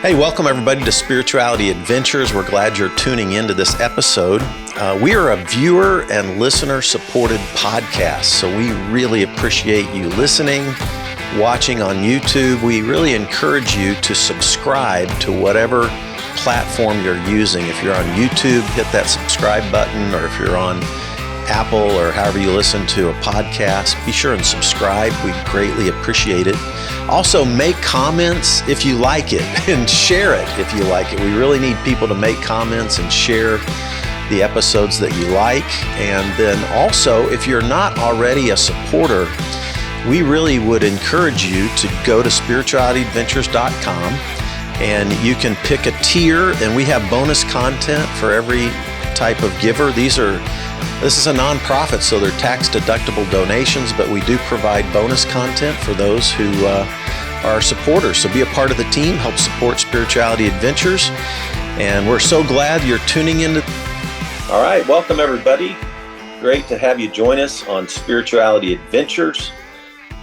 Hey, welcome everybody to Spirituality Adventures. We're glad you're tuning into this episode. We are a viewer and listener supported podcast, so we really appreciate you listening, watching on YouTube. We really encourage you to subscribe to whatever platform you're using. If you're on YouTube, hit that subscribe button, or if you're on Apple or however you listen to a podcast, be sure and subscribe. We greatly appreciate it. Also, make comments if you like it and share it if you like it. We really need people to make comments and share the episodes that you like. And then also, if you're not already a supporter, we really would encourage you to go to spiritualityadventures.com and you can pick a tier, and we have bonus content for every type of giver. This is a nonprofit, so they're tax-deductible donations, but we do provide bonus content for those who are supporters. So be a part of the team, help support Spirituality Adventures, and we're so glad you're tuning in. All right, welcome everybody. Great to have you join us on Spirituality Adventures.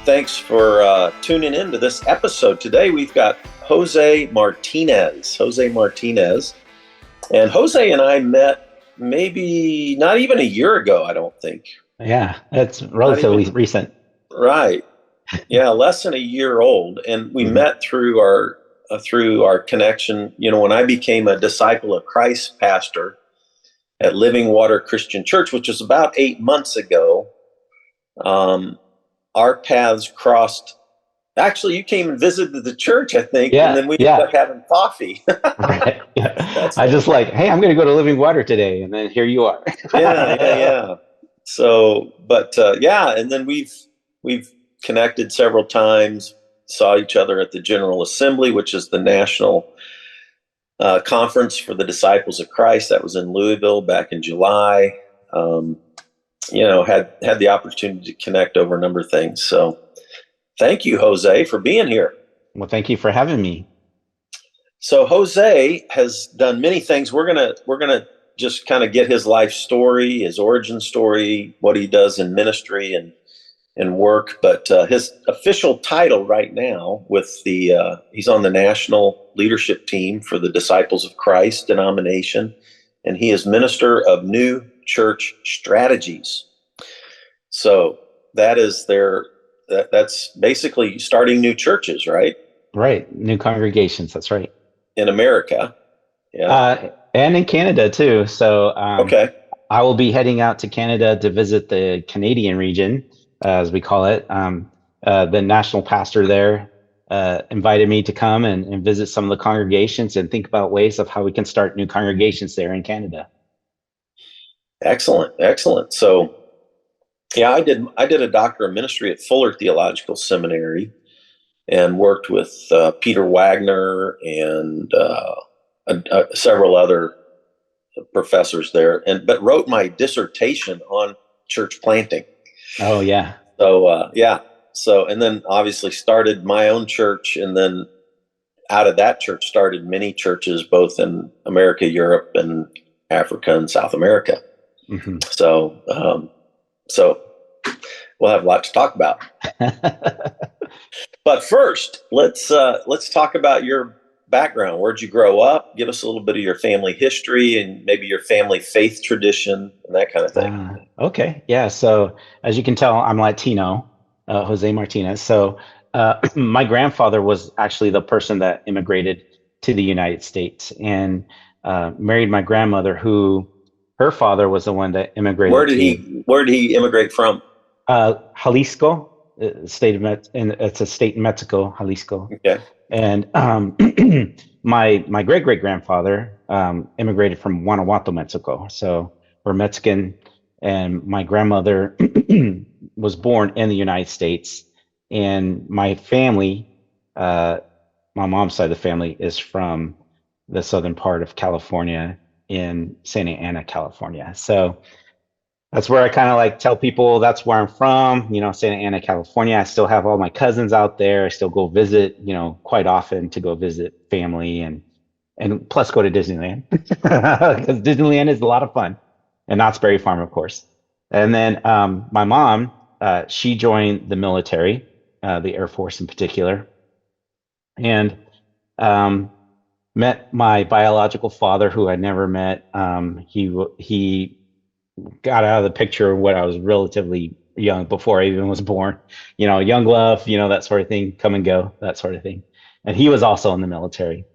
Thanks for tuning in to this episode. Today we've got Jose Martinez. And Jose and I met maybe not even a year ago, I don't think. Yeah, that's relatively recent. Right. Yeah, less than a year old. And we met through our connection. You know, when I became a Disciple of Christ pastor at Living Water Christian Church, which was about 8 months ago, our paths crossed. Actually, you came and visited the church, I think, and then we ended up having coffee. Right. Yeah. I just hey, I'm going to go to Living Water today, and then here you are. Yeah. So, and then we've connected several times, saw each other at the General Assembly, which is the national conference for the Disciples of Christ. That was in Louisville back in July. Had the opportunity to connect over a number of things. So, thank you, Jose, for being here. Well, thank you for having me. So Jose has done many things. We're gonna just kind of get his life story, his origin story, what he does in ministry and work. But his official title right now he's on the national leadership team for the Disciples of Christ denomination, and he is Minister of New Church Strategies. So that's basically starting new churches, right? Right. New congregations. That's right. In America. Yeah. And in Canada too. So okay. I will be heading out to Canada to visit the Canadian region, as we call it. The national pastor there invited me to come and visit some of the congregations and think about ways of how we can start new congregations there in Canada. Excellent. So yeah, I did a doctor of ministry at Fuller Theological Seminary and worked with Peter Wagner and several other professors there, but wrote my dissertation on church planting. Oh yeah. So and then obviously started my own church, and then out of that church started many churches both in America, Europe, and Africa and South America. Mm-hmm. So we'll have a lot to talk about. But first, let's talk about your background. Where'd you grow up? Give us a little bit of your family history and maybe your family faith tradition and that kind of thing. Okay. Yeah. So as you can tell, I'm Latino, Jose Martinez. So my grandfather was actually the person that immigrated to the United States and married my grandmother, who her father was the one that immigrated. Where did he immigrate from? Jalisco, it's a state in Mexico, Jalisco. Okay. And my great great grandfather immigrated from Guanajuato, Mexico. So we're Mexican, and my grandmother was born in the United States. And my family, my mom's side of the family, is from the southern part of California, in Santa Ana, California. So that's where I kind of tell people that's where I'm from, Santa Ana, California. I still have all my cousins out there. I still go visit, quite often to go visit family and plus go to Disneyland because Disneyland is a lot of fun, and Knott's Berry Farm, of course. And then my mom, she joined the military, the Air Force in particular. And met my biological father, who I never met. He got out of the picture when I was relatively young, before I even was born. Young love, that sort of thing, come and go, that sort of thing. And he was also in the military.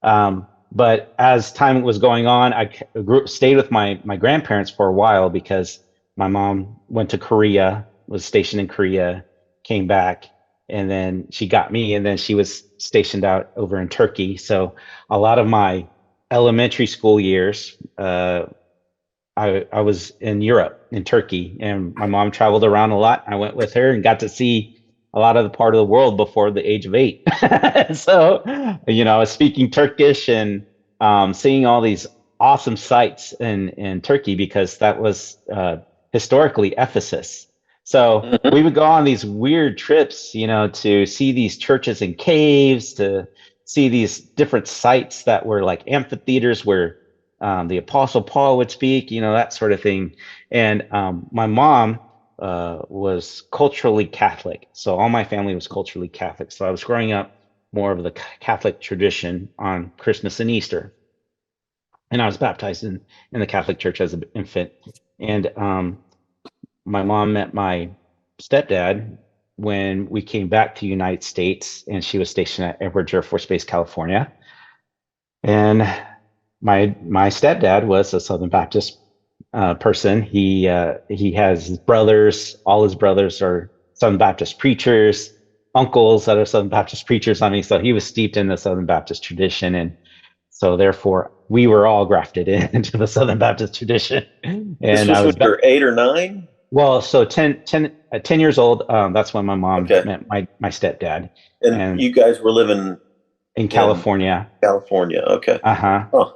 But as time was going on, stayed with my grandparents for a while because my mom went to Korea, was stationed in Korea, came back, and then she got me, and then she was stationed out over in Turkey. So a lot of my elementary school years, I was in Europe, in Turkey, and my mom traveled around a lot. I went with her and got to see a lot of the part of the world before the age of 8. So, I was speaking Turkish and seeing all these awesome sights in Turkey because that was historically Ephesus. So we would go on these weird trips, to see these churches and caves, to see these different sites that were like amphitheaters where the Apostle Paul would speak, that sort of thing. And my mom was culturally Catholic. So all my family was culturally Catholic. So I was growing up more of the Catholic tradition on Christmas and Easter. And I was baptized in the Catholic Church as an infant. And my mom met my stepdad when we came back to the United States, and she was stationed at Edwards Air Force Base, California. And my stepdad was a Southern Baptist person. He has his brothers. All his brothers are Southern Baptist preachers. Uncles that are Southern Baptist preachers. I mean, so he was steeped in the Southern Baptist tradition, and so therefore we were all grafted into the Southern Baptist tradition. This And was I when was you're 8 or 9? well, so 10 years old. That's when my mom Okay. met my stepdad, And and you guys were living in in California. California. Okay. Uh-huh. Huh.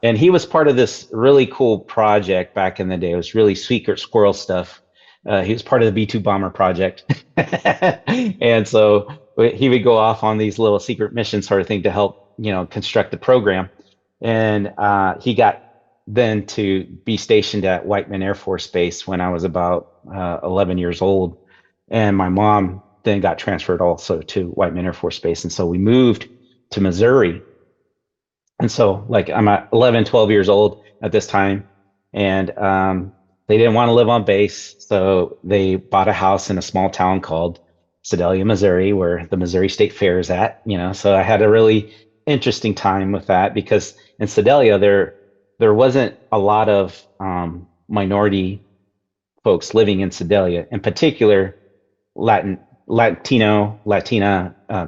And he was part of this really cool project back in the day. It was really secret squirrel stuff. He was part of the B-2 bomber project. And so he would go off on these little secret missions sort of thing to help, construct the program. And he got then to be stationed at Whiteman Air Force Base when I was about 11 years old. And my mom then got transferred also to Whiteman Air Force Base. And so we moved to Missouri. And so, like, I'm at 11, 12 years old at this time, and they didn't want to live on base. So they bought a house in a small town called Sedalia, Missouri, where the Missouri State Fair is at, So I had a really interesting time with that because in Sedalia, there wasn't a lot of minority folks living in Sedalia, in particular, Latina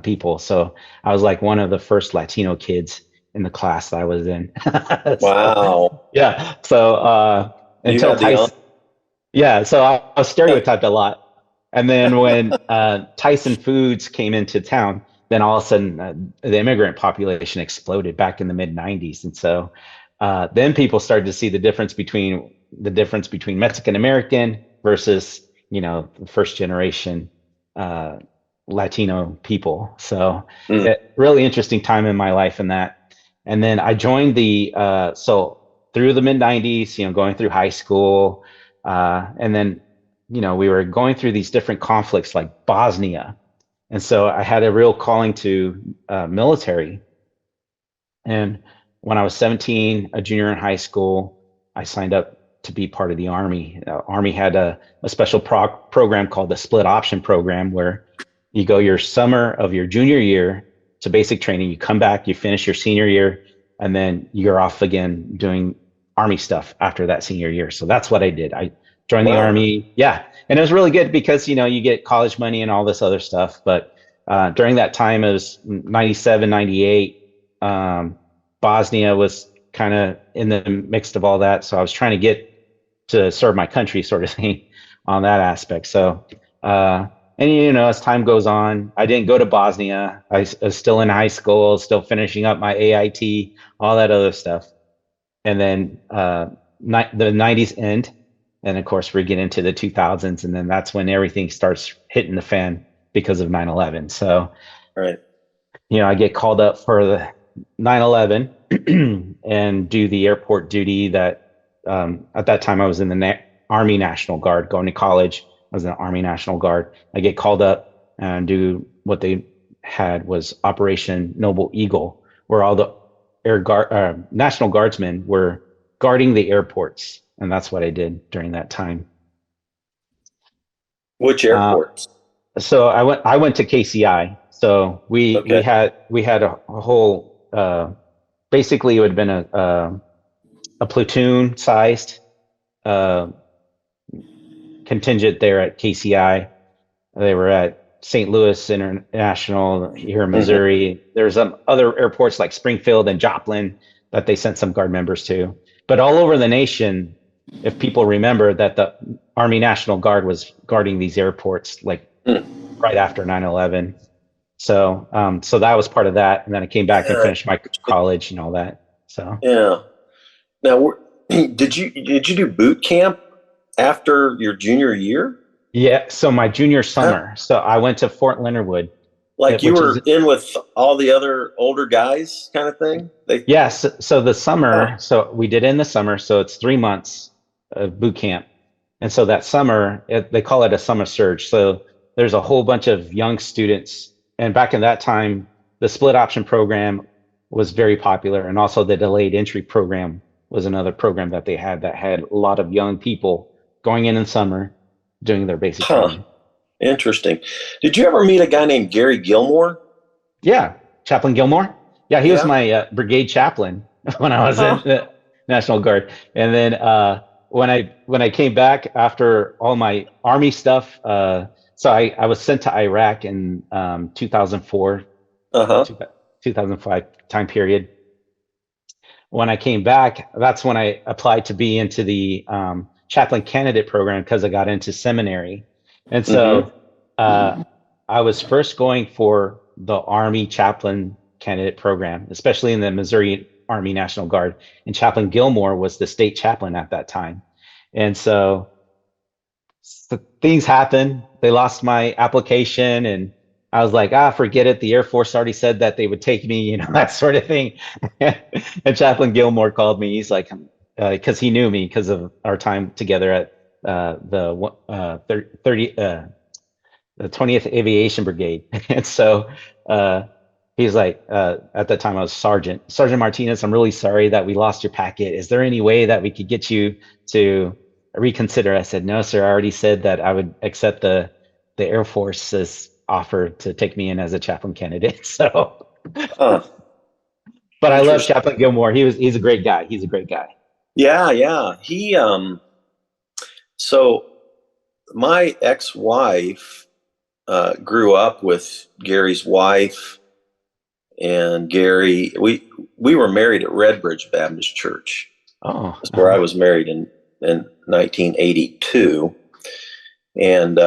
people. So I was like one of the first Latino kids in the class that I was in. So, Wow. yeah. So You until had the Tyson, yeah. So I was stereotyped a lot. And then when Tyson Foods came into town, then all of a sudden the immigrant population exploded back in the mid '90s, and so then people started to see the difference between Mexican American versus the first generation Latino people. So really interesting time in my life in that. And then I joined so through the mid '90s, going through high school, and then we were going through these different conflicts like Bosnia, and so I had a real calling to military. And when I was 17, a junior in high school, I signed up to be part of the Army. Army had a special program called the Split Option Program, where you go your summer of your junior year to basic training. You come back, you finish your senior year, and then you're off again doing Army stuff after that senior year. So that's what I did. I joined the Army. Yeah. And it was really good because, you get college money and all this other stuff. But during that time, it was 97, 98. Bosnia was kind of in the mix of all that. So I was trying to get to serve my country sort of thing on that aspect. So, and as time goes on, I didn't go to Bosnia. I was still in high school, still finishing up my AIT, all that other stuff. And then the '90s end, and of course we get into the 2000s, and then that's when everything starts hitting the fan because of 9/11. So, Right. I get called up for the 9/11 and do the airport duty that at that time I was in the Army National Guard going to college. I was in the Army National Guard. I get called up and do what they had was Operation Noble Eagle, where all the National Guardsmen were guarding the airports, and that's what I did during that time. Which Uh, airports? so I went to KCI. So we Okay. had a whole basically it would have been a platoon sized uh, contingent there at KCI. They were at St. Louis International here in Hmm. Missouri. There's other airports like Springfield and Joplin that they sent some guard members to. But all over the nation, if people remember that the Army National Guard was guarding these airports like right after 9/11. So that was part of that. And then I came back and Yeah. finished my college and all that. So Yeah. Now, did you do boot camp after your junior year? yeah, so my junior Huh? summer, so I went to Fort Leonard Wood, Like you which is were in with all the other older guys, kind of thing. They. yes. So the Huh. summer, so we did in the summer, so it's 3 months of boot camp. And so that summer, they call it a summer surge. So there's a whole bunch of young students. And back in that time, the split option program was very popular. And also the delayed entry program was another program that had a lot of young people going in summer doing their basic Huh. training. Interesting. Did you ever meet a guy named Gary Gilmore? Yeah, Chaplain Gilmore. Yeah, he was Yeah. my brigade chaplain when I was in Huh. the National Guard. And then when I came back after all my Army stuff, so I was sent to Iraq in 2004, Uh-huh. two- 2005 time period. When I came back, that's when I applied to be into the chaplain candidate program because I got into seminary. And Mm-hmm. so uh, I was first going for the Army chaplain candidate program, especially in the Missouri Army National Guard. And Chaplain Gilmore was the state chaplain at that time. And so things happened. They lost my application, and I was like, forget it. The Air Force already said that they would take me, that sort of thing. And Chaplain Gilmore called me. He's like, because he knew me because of our time together at the 20th Aviation Brigade. And so he's like, at that time I was Sergeant Martinez. I'm really sorry that we lost your packet. Is there any way that we could get you to reconsider? I said, no, sir. I already said that I would accept the Air Force's offer to take me in as a chaplain candidate. So, Huh. but I love Interesting. Chaplain Gilmore. He's a great guy. He's a great guy. Yeah, yeah. So my ex-wife grew up with Gary's wife and Gary. We were married at Redbridge Baptist Church. Oh, That's where I was married in 1982. And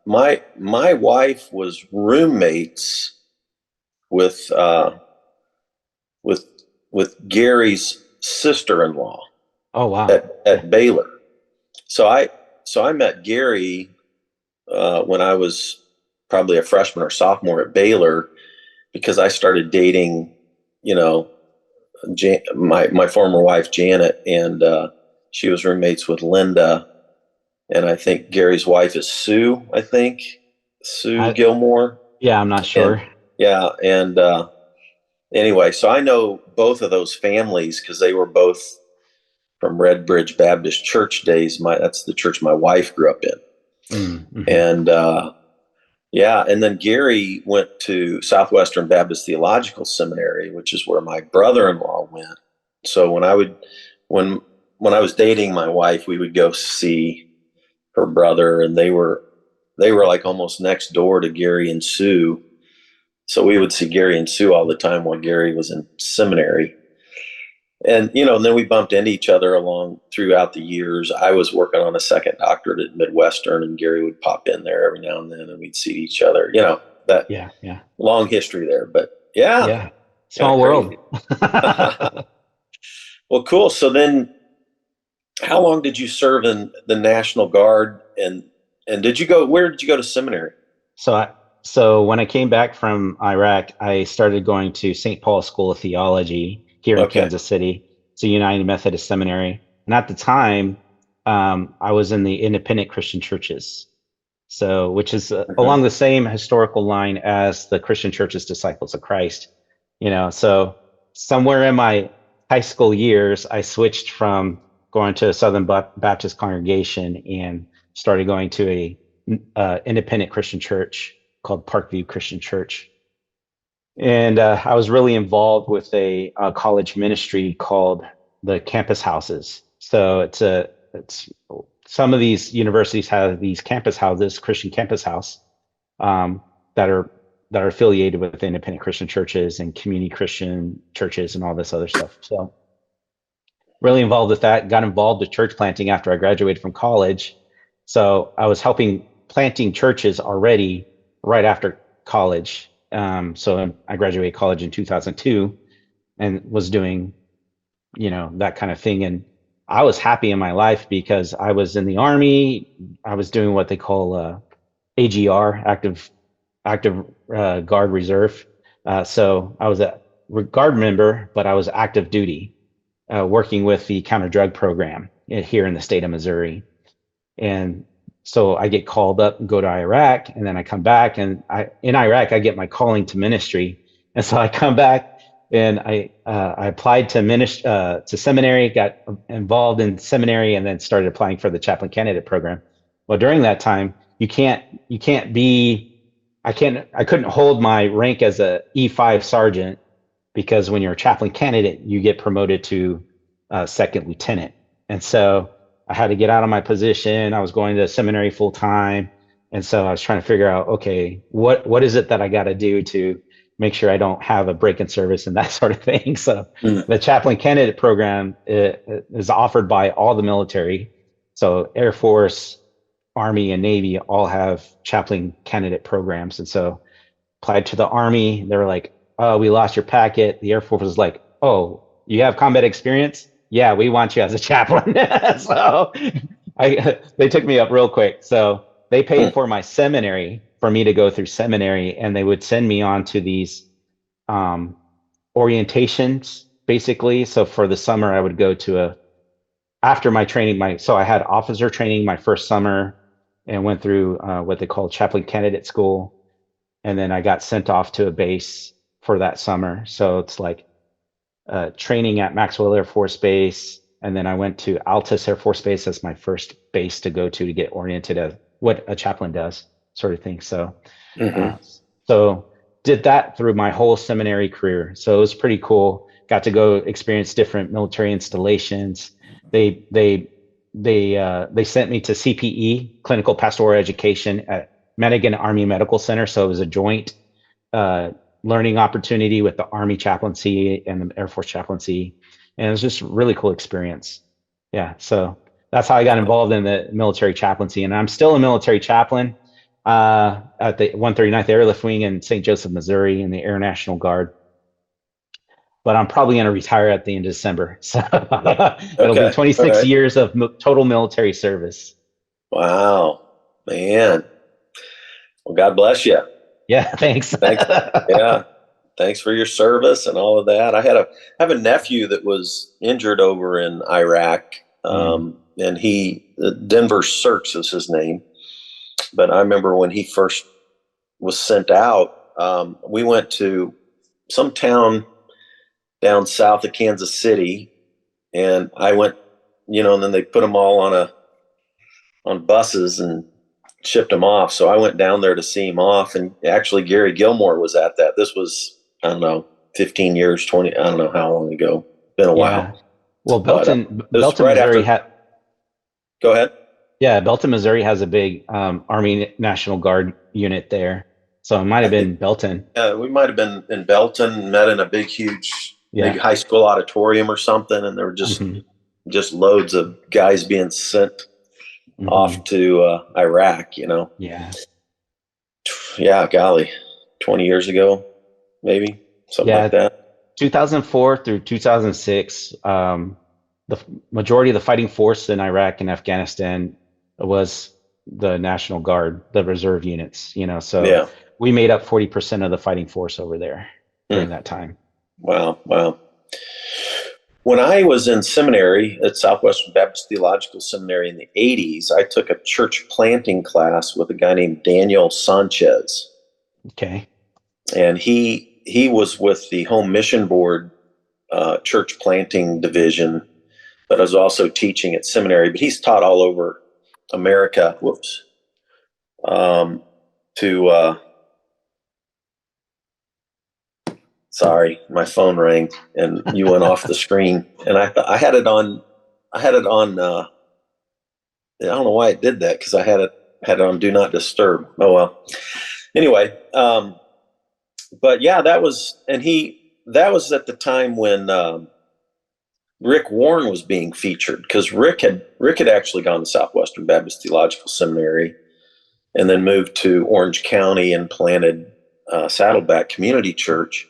my wife was roommates with with Gary's sister-in-law oh, wow. at Baylor. So I met Gary when I was probably a freshman or sophomore at Baylor because I started dating, my former wife Janet, and she was roommates with Linda, and I think Gary's wife is Sue. I think Sue I, Gilmore, yeah, I'm not and sure. yeah, and anyway, so I know both of those families because they were both from Redbridge Baptist Church days. That's the church my wife grew up in, Mm-hmm. and yeah, and then Gary went to Southwestern Baptist Theological Seminary, which is where my brother-in-law went. So when I was dating my wife, we would go see her brother, and they were like almost next door to Gary and Sue. So we would see Gary and Sue all the time while Gary was in seminary. And then we bumped into each other along throughout the years. I was working on a second doctorate at Midwestern, and Gary would pop in there every now and then, and we'd see each other. That Yeah, yeah, long history there, but yeah, yeah. kind of Small world. crazy. Well, cool. So then, how long did you serve in the National Guard, and did you go? Where did you go to seminary? So so when I came back from Iraq, I started going to St. Paul's School of Theology here in Okay. Kansas City. It's a United Methodist Seminary. And at the time, I was in the independent Christian churches. So, which is Hmm. along the same historical line as the Christian churches, Disciples of Christ. So somewhere in my high school years, I switched from going to a Southern Baptist congregation and started going to a independent Christian church called Parkview Christian Church. And I was really involved with a college ministry called the Campus Houses. So it's some of these universities have these campus houses, Christian campus house, that are affiliated with independent Christian churches and community Christian churches and all this other stuff. So really involved with that. Got involved with church planting after I graduated from college. So I was helping planting churches already right after college. So I graduated college in 2002 and was doing, that kind of thing. And I was happy in my life because I was in the Army. I was doing what they call AGR, active Guard Reserve. So I was a Guard member, but I was active duty, working with the counter drug program here in the state of Missouri. And so I get called up and go to Iraq, and then I come back, and in Iraq I get my calling to ministry, and so I come back and I applied to seminary, got involved in seminary, and then started applying for the chaplain candidate program. Well, during that time, I couldn't hold my rank as a E5 sergeant, because when you're a chaplain candidate, you get promoted to second lieutenant, and so I had to get out of my position. I was going to seminary full time. And so I was trying to figure out, okay, what is it that I got to do to make sure I don't have a break in service and that sort of thing. So the chaplain candidate program is offered by all the military. So Air Force, Army, and Navy all have chaplain candidate programs. And so applied to the Army. They were like, oh, we lost your packet. The Air Force was like, oh, you have combat experience? Yeah, we want you as a chaplain. So they took me up real quick. So they paid for my seminary for me to go through seminary, and they would send me on to these orientations, basically. So for the summer, I would go to after my training, so I had officer training my first summer and went through what they call chaplain candidate school. And then I got sent off to a base for that summer. So it's like training at Maxwell Air Force Base, and then I went to Altus Air Force Base as my first base to go to get oriented as what a chaplain does, sort of thing. So, so did that through my whole seminary career. So it was pretty cool. Got to go experience different military installations. They sent me to CPE, Clinical Pastoral Education, at Madigan Army Medical Center. So it was a joint learning opportunity with the Army chaplaincy and the Air Force chaplaincy. And it was just a really cool experience. Yeah. So that's how I got involved in the military chaplaincy. And I'm still a military chaplain at the 139th Airlift Wing in St. Joseph, Missouri, in the Air National Guard. But I'm probably going to retire at the end of December. So it'll be 26 years of total military service. Wow, man. Well, God bless you. Yeah, thanks. Yeah, thanks for your service and all of that. I have a nephew that was injured over in Iraq, and Denver Sirks is his name. But I remember when he first was sent out, we went to some town down south of Kansas City, and I went, and then they put them all on buses and shipped him off. So I went down there to see him off, and actually Gary Gilmore was at that. This was, I don't know, 15 years, 20, I don't know how long ago. Been a while. Well, Belton, Missouri Go ahead. Yeah, Belton, Missouri has a big Army National Guard unit there. So it might have been Belton. Yeah, we might have been in Belton, met in a big high school auditorium or something, and there were just loads of guys being sent off to Iraq, Yeah. Yeah, golly, 20 years ago, maybe, something like that. 2004 through 2006, the majority of the fighting force in Iraq and Afghanistan was the National Guard, the reserve units, so we made up 40% of the fighting force over there during that time. Wow. When I was in seminary at Southwestern Baptist Theological Seminary in the 80s, I took a church planting class with a guy named Daniel Sanchez. Okay. And he was with the Home Mission Board church planting division, but I was also teaching at seminary. But he's taught all over America. Whoops. To Sorry, my phone rang and you went off the screen, and I had it on. I had it on. I don't know why it did that because I had it on Do Not Disturb. Oh well. Anyway, but yeah, that was at the time when Rick Warren was being featured, because Rick had actually gone to Southwestern Baptist Theological Seminary and then moved to Orange County and planted Saddleback Community Church.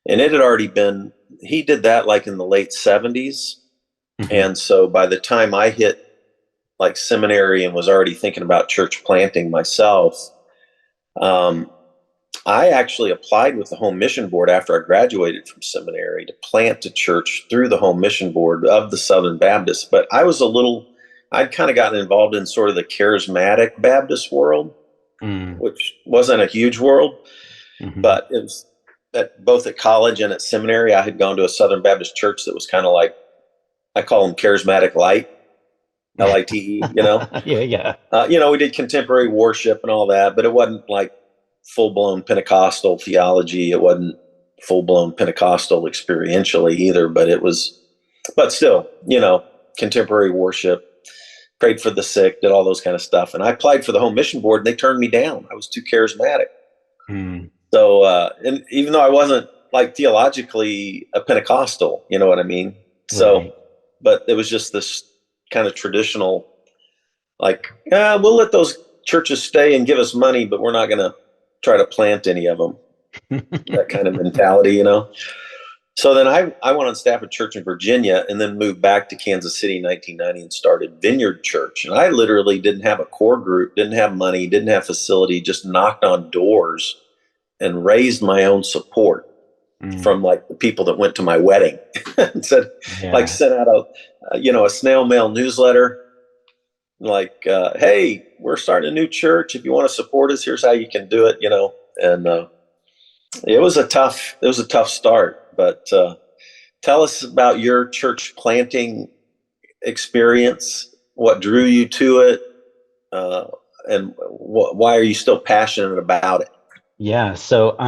And it had already been, he did that like in the late 70s. Mm-hmm. And so by the time I hit like seminary and was already thinking about church planting myself, I actually applied with the Home Mission Board after I graduated from seminary to plant a church through the Home Mission Board of the Southern Baptists. But I'd kind of gotten involved in sort of the charismatic Baptist world, which wasn't a huge world, but it was both at college and at seminary. I had gone to a Southern Baptist church that was kind of like, I call them charismatic light, LITE, Yeah. We did contemporary worship and all that, but it wasn't like full-blown Pentecostal theology. It wasn't full-blown Pentecostal experientially either, but still, contemporary worship, prayed for the sick, did all those kind of stuff. And I applied for the Home Mission Board and they turned me down. I was too charismatic. So, and even though I wasn't like theologically a Pentecostal, you know what I mean? So, but it was just this kind of traditional, like, we'll let those churches stay and give us money, but we're not going to try to plant any of them. That kind of mentality, So then I went on staff at church in Virginia and then moved back to Kansas City in 1990 and started Vineyard Church. And I literally didn't have a core group, didn't have money, didn't have facility, just knocked on doors and raised my own support from like the people that went to my wedding and sent out a snail mail newsletter. Like, hey, we're starting a new church. If you want to support us, here's how you can do it, and it was a tough start, but tell us about your church planting experience, what drew you to it, and why are you still passionate about it? Yeah. So,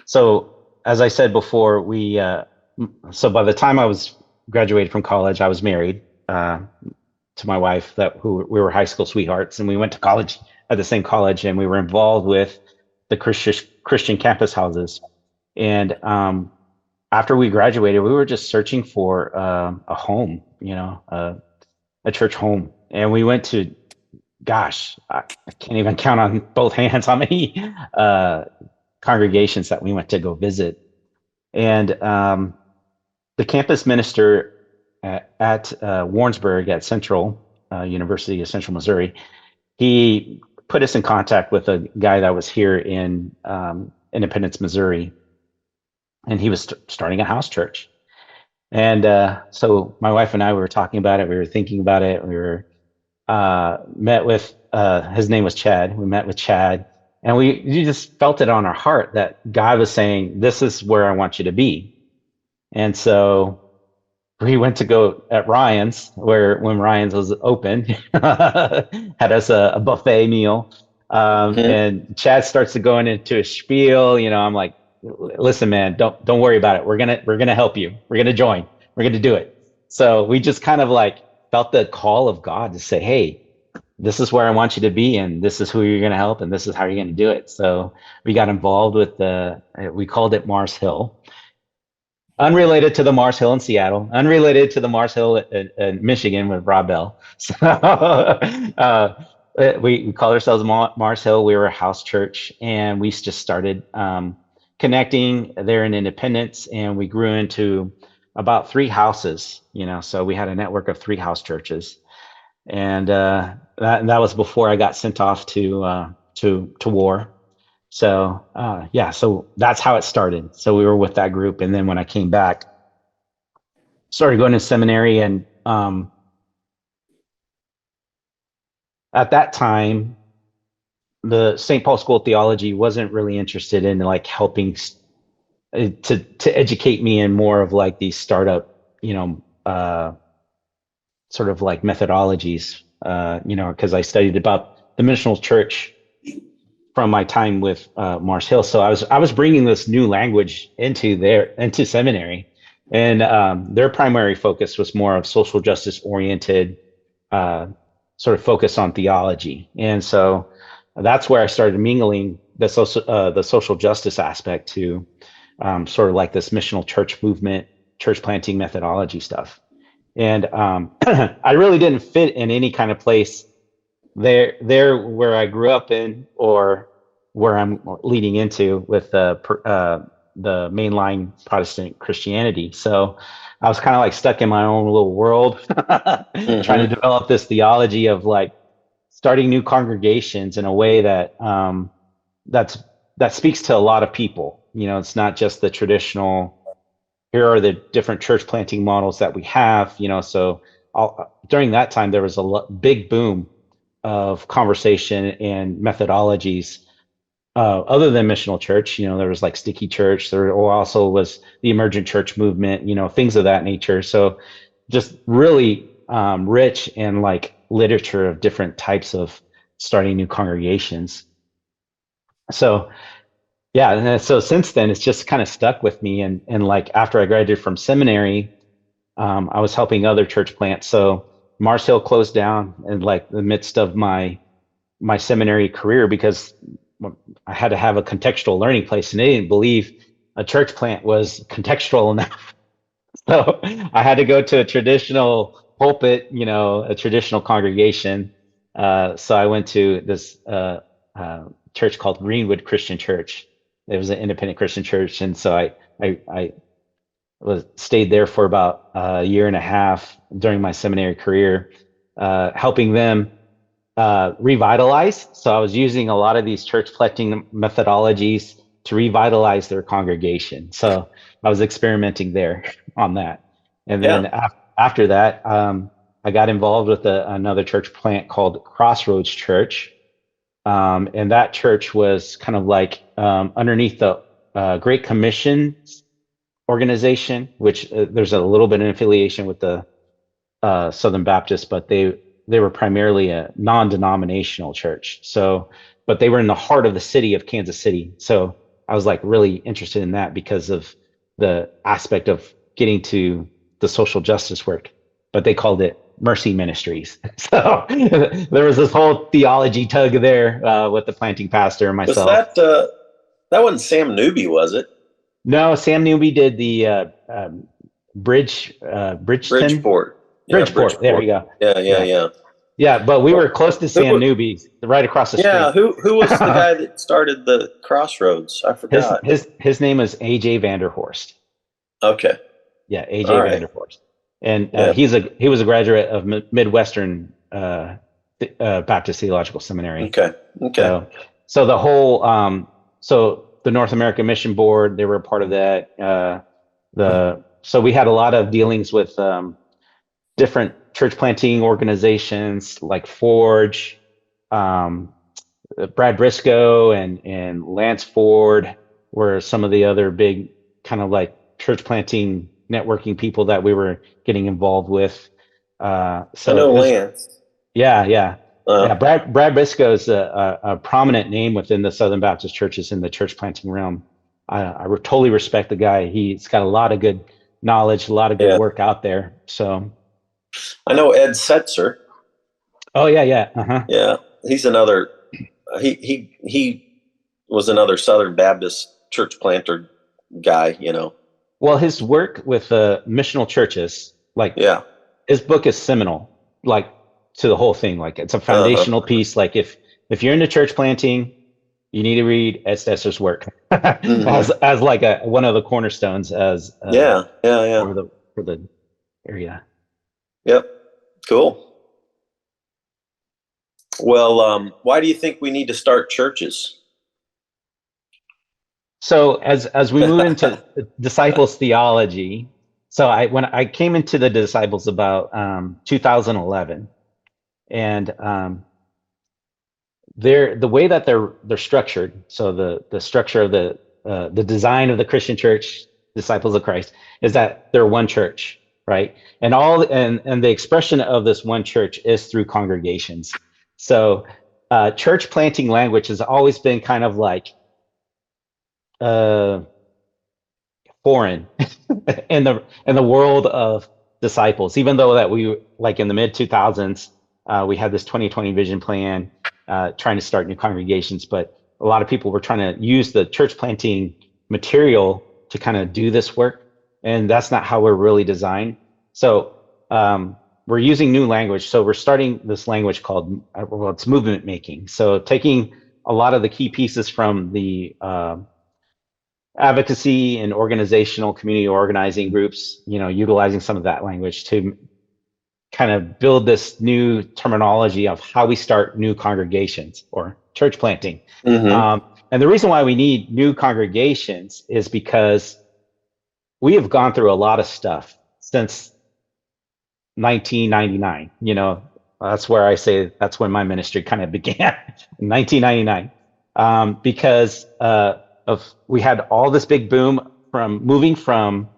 so as I said before, so by the time I was graduated from college, I was married to my wife, who we were high school sweethearts, and we went to college at the same college, and we were involved with the Christian campus houses. And after we graduated, we were just searching for a home, a church home. And we went to, gosh, I can't even count on both hands how many congregations that we went to go visit. And the campus minister at Warrensburg at Central University of Central Missouri, he put us in contact with a guy that was here in Independence, Missouri, and he was starting a house church. And so my wife and I were talking about it. We were thinking about it. We were met with his name was Chad. We met with Chad, and we just felt it on our heart that God was saying, "This is where I want you to be." And so we went to go at Ryan's, when Ryan's was open, had us a buffet meal. And Chad starts to go into a spiel. I'm like, listen, man, don't worry about it. We're gonna help you. We're gonna join. We're gonna do it. So we just kind of like felt the call of God to say, hey, this is where I want you to be, and this is who you're gonna help, and this is how you're gonna do it. So we got involved with we called it Mars Hill. Unrelated to the Mars Hill in Seattle, unrelated to the Mars Hill in Michigan with Rob Bell. So we called ourselves Mars Hill. We were a house church, and we just started connecting there in Independence, and we grew into about 3 houses. So we had a network of 3 house churches, and that was before I got sent off to war. So so that's how it started. So we were with that group, and then when I came back, started going to seminary, and at that time, the St. Paul School of Theology wasn't really interested in like helping to educate me in more of like these startup, sort of like methodologies, because I studied about the missional church from my time with Mars Hill. So I was bringing this new language into seminary, and their primary focus was more of social justice oriented, uh, sort of focus on theology, and so that's where I started mingling the social justice aspect to sort of like this missional church movement, church planting methodology stuff. And I really didn't fit in any kind of place there where I grew up in, or where I'm leading into with the mainline Protestant Christianity. So I was kind of like stuck in my own little world, trying to Hmm. develop this theology of like starting new congregations in a way that's that speaks to a lot of people. It's not just the traditional. Here are the different church planting models that we have. So during that time there was big boom of conversation and methodologies other than missional church. There was like sticky church. There also was the emergent church movement. Things of that nature. So just really rich in like literature of different types of starting new congregations. So yeah, and so since then it's just kind of stuck with me. And like after I graduated from seminary, I was helping other church plants. So Mars Hill closed down in like the midst of my seminary career, because I had to have a contextual learning place, and they didn't believe a church plant was contextual enough. So I had to go to a traditional pulpit, a traditional congregation. So I went to this church called Greenwood Christian Church. It was an independent Christian church, and so I stayed there for about a year and a half during my seminary career, helping them revitalize. So I was using a lot of these church planting methodologies to revitalize their congregation. So I was experimenting there on that. And Yeah. then after that, I got involved with another church plant called Crossroads Church. And that church was kind of like underneath the Great Commission organization, which there's a little bit of affiliation with the Southern Baptist, but they were primarily a non-denominational church. So, but they were in the heart of the city of Kansas City. So I was like really interested in that because of the aspect of getting to the social justice work. But they called it Mercy Ministries. So there was this whole theology tug there with the planting pastor and Was myself. that wasn't Sam Newby, was it? No, Sam Newby did the Bridgeton, Bridgeport. Yeah, Bridgeport. There Bridgeport. you go. Yeah, yeah, Yeah. yeah. Yeah, but we were Well, close to who Sam wa- Newby's, right across the yeah, street. who was the guy that started the Crossroads? I his forgot. his his name is AJ Vanderhorst. Okay. Yeah, All AJ right. Vanderhorst, and Yeah. he was a graduate of Midwestern Baptist Theological Seminary. Okay. Okay. So so the whole so the North American Mission Board, they were a part of that. The so we had a lot of dealings with different church planting organizations like Forge, um, Brad Briscoe and Lance Ford were some of the other big kind of like church planting networking people that we were getting involved with. I So know it was, Lance. yeah, yeah. Yeah, Uh, Brad Briscoe is a prominent name within the Southern Baptist churches in the church planting realm. I totally respect the guy. He's got a lot of good knowledge, a lot of good yeah. work out there. So, I know Ed Setzer. oh yeah, yeah, uh-huh. Yeah. He's another he was another Southern Baptist church planter guy. Well, his work with missional churches, like Yeah. his book is seminal, like to the whole thing. Like it's a Uh-huh. foundational piece. Like if you're into church planting, you need to read Ed Stetser's work Hmm. as like one of the cornerstones as Yeah. Yeah, yeah. for the area. Yep. Cool. Well, why do you think we need to start churches? So as we move into disciples theology, so when I came into the disciples about 2011, and the way that they're structured. So the structure of the the design of the Christian church, Disciples of Christ, is that they're one church, right? And the expression of this one church is through congregations. So church planting language has always been kind of like uh, foreign in the world of disciples. Even though that we like in the mid 2000s, we had this 2020 vision plan, trying to start new congregations, but a lot of people were trying to use the church planting material to kind of do this work, and that's not how we're really designed. So we're using new language. So we're starting this language called well, it's movement making. So taking a lot of the key pieces from the advocacy and organizational community organizing groups, utilizing some of that language to kind of build this new terminology of how we start new congregations or church planting. And the reason why we need new congregations is because we have gone through a lot of stuff since 1999. That's where I say that's when my ministry kind of began, in 1999, because we had all this big boom from moving from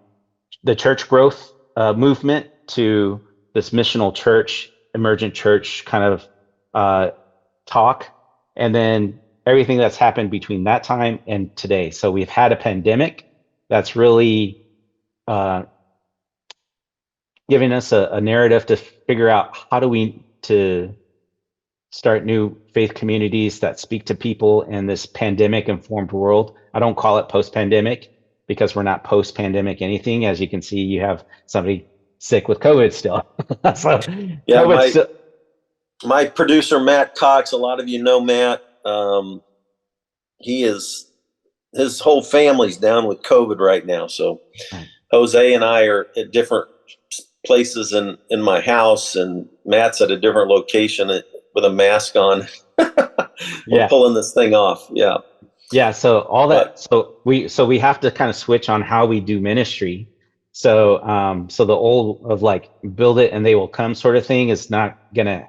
the church growth movement to this missional church, emergent church kind of talk, and then everything that's happened between that time and today. So we've had a pandemic that's really giving us a narrative to figure out how do we to start new faith communities that speak to people in this pandemic informed world. I don't call it post-pandemic because we're not post-pandemic anything. As you can see, you have somebody sick with COVID still. So yeah, my producer, Matt Cox, a lot of you know Matt. His whole family's down with COVID right now. So Jose and I are at different places in my house, and Matt's at a different location with a mask on. We're pulling this thing off. Yeah. So all that. So we have to kind of switch on how we do ministry. So the old of like build it and they will come sort of thing is not gonna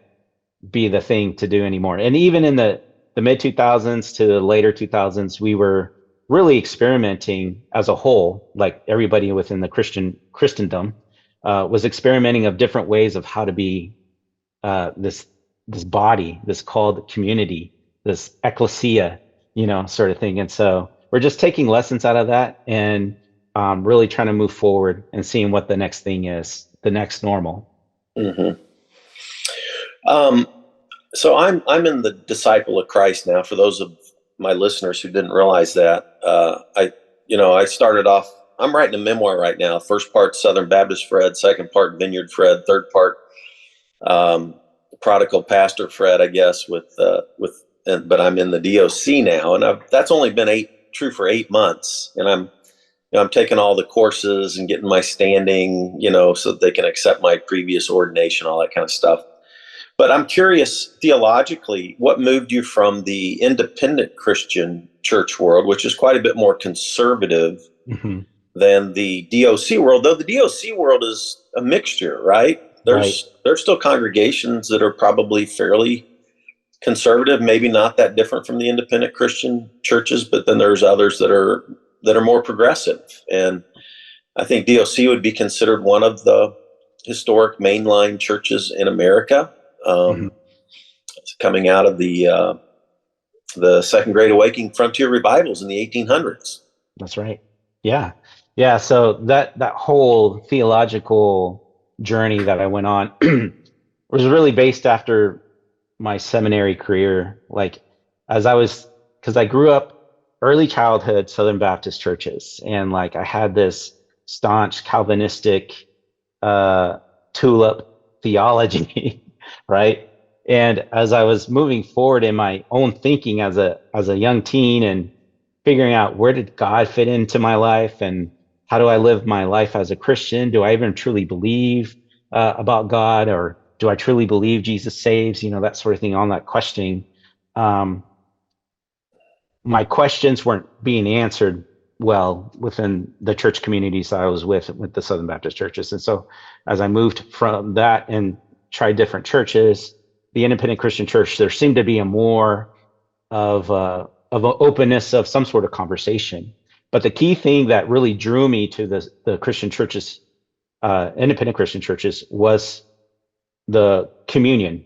be the thing to do anymore. And even in the mid 2000s to the later 2000s, we were really experimenting as a whole, like everybody within the Christendom was experimenting of different ways of how to be this body, this called community, this ecclesia, sort of thing. And so we're just taking lessons out of that and really trying to move forward and seeing what the next thing is, the next normal. So I'm in the Disciple of Christ now. For those of my listeners who didn't realize that, I started off. I'm writing a memoir right now. First part Southern Baptist Fred, second part Vineyard Fred, third part Prodigal Pastor Fred, I guess. But I'm in the DOC now, and that's only been true for 8 months, and I'm taking all the courses and getting my standing, so that they can accept my previous ordination, all that kind of stuff. But I'm curious, theologically, what moved you from the independent Christian church world, which is quite a bit more conservative than the DOC world, though the DOC world is a mixture, right? There's still congregations that are probably fairly conservative, maybe not that different from the independent Christian churches, but then there's others that are more progressive. And I think DOC would be considered one of the historic mainline churches in America, coming out of the Second Great Awakening frontier revivals in the 1800s. That's right. Yeah. So that whole theological journey that I went on was really based after my seminary career. Like because I grew up early childhood Southern Baptist churches, and like I had this staunch Calvinistic tulip theology, right? And as I was moving forward in my own thinking as a young teen and figuring out where did God fit into my life and how do I live my life as a Christian? Do I even truly believe about God, or do I truly believe Jesus saves? That sort of thing, on that questioning. My questions weren't being answered well within the church communities I was with the Southern Baptist churches. And so as I moved from that and tried different churches, the independent Christian church, there seemed to be a more of an openness of some sort of conversation. But the key thing that really drew me to the Christian churches, independent Christian churches, was the communion.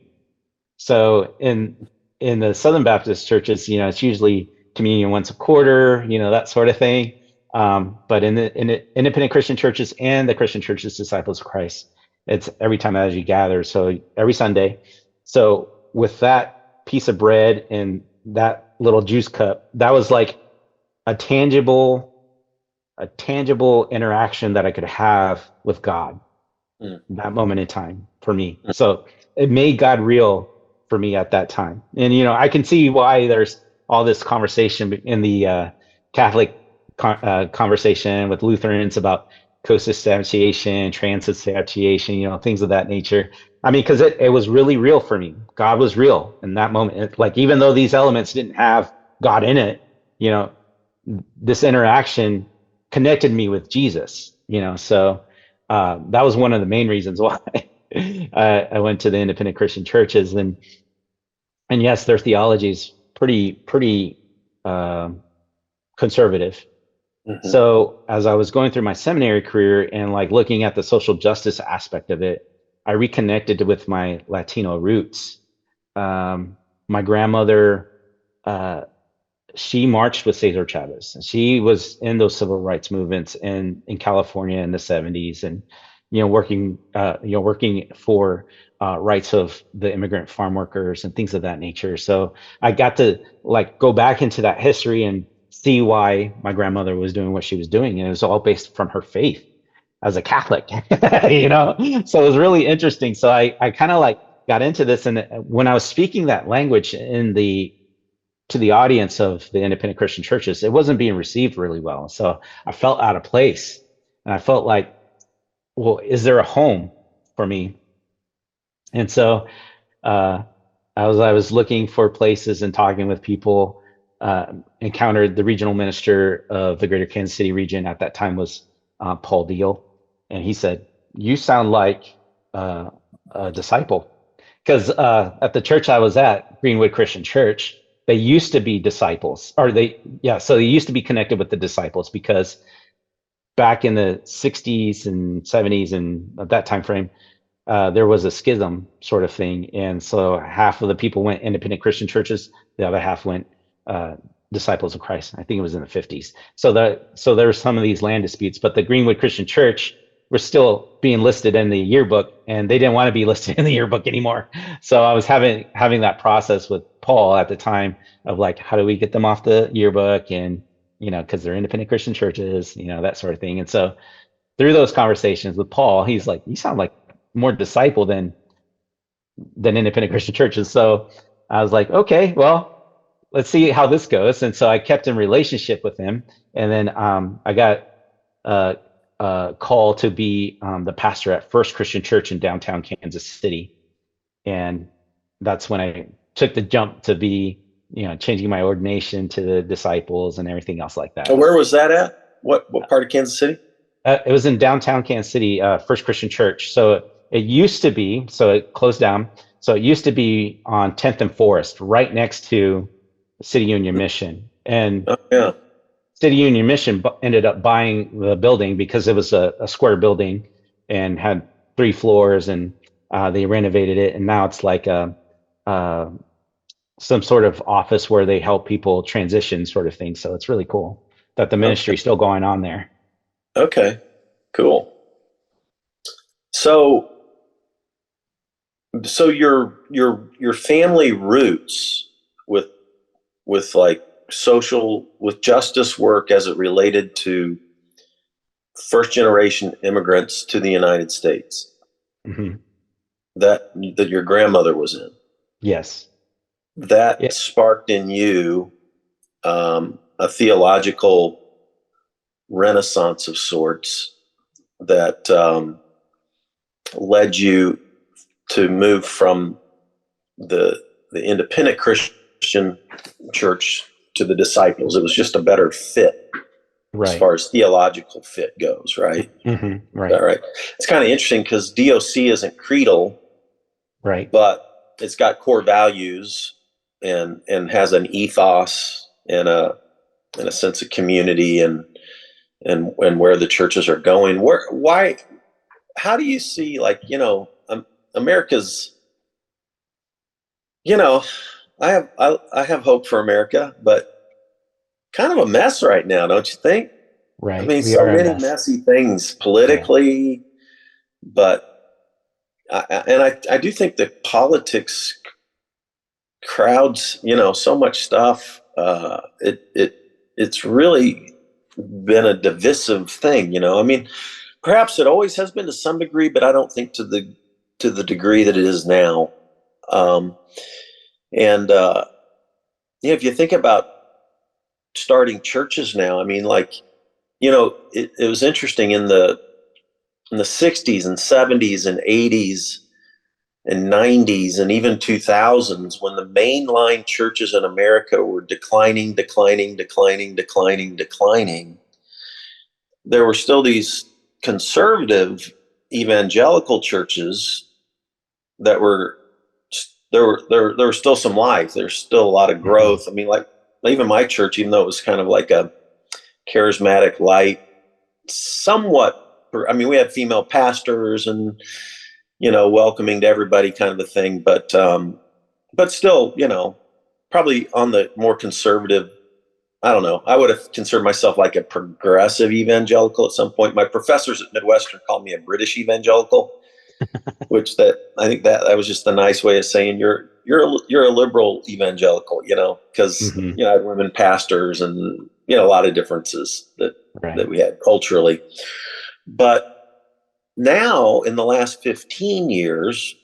So in the Southern Baptist churches, it's usually communion once a quarter, that sort of thing. But in the independent Christian churches and the Christian churches, Disciples of Christ, it's every time as you gather. So every Sunday. So with that piece of bread and that little juice cup, that was like a tangible interaction that I could have with God that moment in time for me. So it made God real for me at that time. And, I can see why there's all this conversation in the Catholic conversation with Lutherans about consubstantiation, transubstantiation, things of that nature. I mean, because it was really real for me. God was real in that moment. Like, even though these elements didn't have God in it, this interaction connected me with Jesus, so that was one of the main reasons why I went to the independent Christian churches. And yes, their theology is pretty conservative. Mm-hmm. So as I was going through my seminary career and like looking at the social justice aspect of it, I reconnected with my Latino roots. My grandmother, she marched with Cesar Chavez. She was in those civil rights movements in California in the 70s, and working for rights of the immigrant farm workers and things of that nature. So I got to like go back into that history and see why my grandmother was doing what she was doing, and it was all based from her faith as a Catholic. So it was really interesting. So I kind of like got into this, and when I was speaking that language to the audience of the independent Christian churches, it wasn't being received really well. So I felt out of place, and I felt like, well, is there a home for me? And so I was looking for places and talking with people, encountered the regional minister of the Greater Kansas City region at that time was Paul Deal, and he said, "You sound like a disciple," because at the church I was at, Greenwood Christian Church, they used to be disciples, so they used to be connected with the disciples, because back in the 60s and 70s and at that time frame, there was a schism sort of thing. And so half of the people went independent Christian churches, the other half went Disciples of Christ. I think it was in the 50s. So there were some of these land disputes, but the Greenwood Christian Church were still being listed in the yearbook, and they didn't want to be listed in the yearbook anymore. So I was having that process with Paul at the time of like, how do we get them off the yearbook? And, because they're independent Christian churches, that sort of thing. And so through those conversations with Paul, he's like, you sound like more disciple than independent Christian churches. So I was like, okay, well, let's see how this goes. And so I kept in relationship with him. And then I got call to be the pastor at First Christian Church in downtown Kansas City. And that's when I took the jump to be, changing my ordination to the disciples and everything else like that. And where was that at? What part of Kansas City? It was in downtown Kansas City, First Christian Church. So it used to be, so it closed down. So it used to be on 10th and Forest, right next to City Union Mission. And City Union Mission ended up buying the building because it was a square building and had 3 floors, and they renovated it. And now it's like some sort of office where they help people transition sort of thing. So it's really cool that the ministry is still going on there. Okay, cool. So your family roots with like with justice work as it related to first generation immigrants to the United States, mm-hmm. that your grandmother was in. Yes. That sparked in you a theological renaissance of sorts that led you to move from the independent Christian church to the disciples. It was just a better fit, right, as far as theological fit goes, right? Mm-hmm. Right. All right. It's kind of interesting because DOC isn't creedal, right, but it's got core values and has an ethos and a sense of community and and where the churches are going. Why? How do you see, like, America's, you know, I have hope for America, but kind of a mess right now, don't you think? I Right. mean, We so are a many mess. messy things Yeah. politically, but I do think that politics crowds, so much stuff. It's really been a divisive thing. I mean, perhaps it always has been to some degree, but I don't think to the degree that it is now. Um, and if you think about starting churches now, I mean, like, it was interesting in the 60s and 70s and 80s and 90s and even 2000s, when the mainline churches in America were declining, there were still these conservative evangelical churches that were there were still some life. There's still a lot of Hmm. growth. I mean, like, even my church, even though it was kind of like a charismatic light, somewhat. I mean, we had female pastors and welcoming to everybody kind of a thing, but still, probably on the more conservative. I don't know. I would have considered myself like a progressive evangelical at some point. My professors at Midwestern called me a British evangelical, which that I think that was just a nice way of saying you're a liberal evangelical, because Hmm. I had women pastors and a lot of differences that Right. we had culturally. But now in the last 15 years,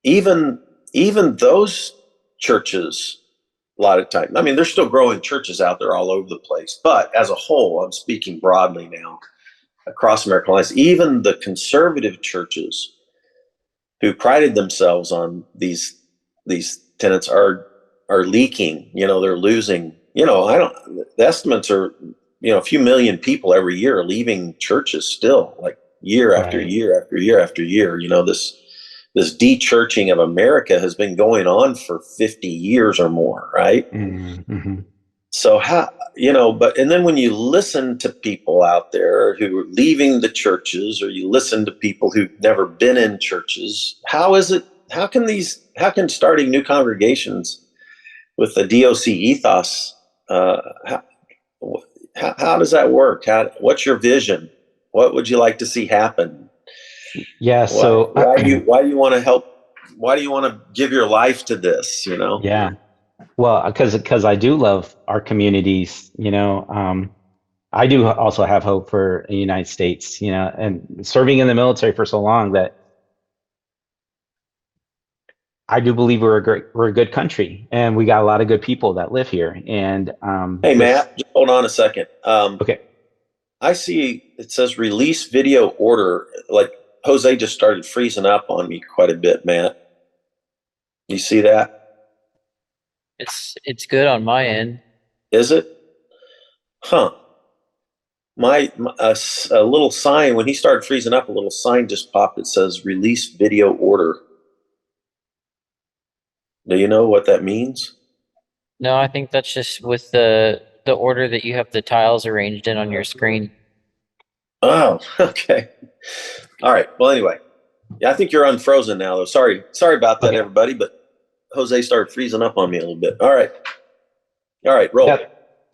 even even those churches, a lot of time, I mean, there's still growing churches out there all over the place, but as a whole, I'm speaking broadly now across American lives, even the conservative churches who prided themselves on these tenets are leaking. They're losing. I don't. The estimates are a few million people every year are leaving churches still, like year after Right. year after year after year. This de-churching of America has been going on for 50 years or more, right? Mm-hmm. So but and then when you listen to people out there who are leaving the churches, or you listen to people who've never been in churches, how can starting new congregations with the DOC ethos, uh, how, how does that work? What's your vision? What would you like to see happen? Yeah. Why, So, why do you want to help? Why do you want to give your life to this? yeah. Well, because I do love our communities, I do also have hope for the United States, and serving in the military for so long that I do believe we're a good country, and we got a lot of good people that live here. And Hey, this, Matt, just hold on a second. okay, I see it says release video order. Like, Jose just started freezing up on me quite a bit, Matt. You see that? It's good on my end. Is it? Huh. A little sign, when he started freezing up, a little sign just popped that says release video order. Do you know what that means? No, I think that's just with the order that you have the tiles arranged in on your screen. Oh, okay. All right. Well, anyway, yeah, I think you're unfrozen now, though. Sorry about that, okay, everybody. But Jose started freezing up on me a little bit. All right, yeah. roll.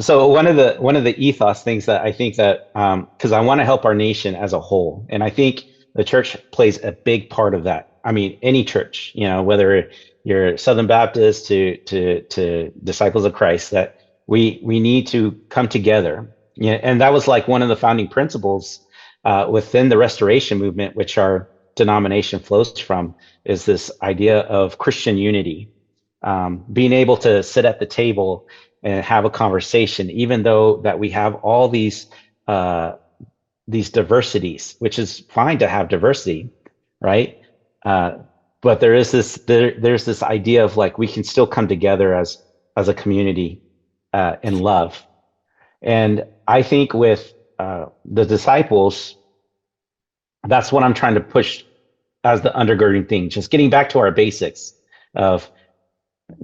So one of the ethos things that I think that because I want to help our nation as a whole, and I think the church plays a big part of that. I mean, any church, whether you're Southern Baptist to Disciples of Christ, that we need to come together. And that was like one of the founding principles within the Restoration movement, which our denomination flows from, is this idea of Christian unity, being able to sit at the table and have a conversation, even though that we have all uh, these diversities, which is fine to have diversity, right? Uh, but there's this idea of like we can still come together as a community in love, and I think with the disciples, that's what I'm trying to push as the undergirding thing, just getting back to our basics of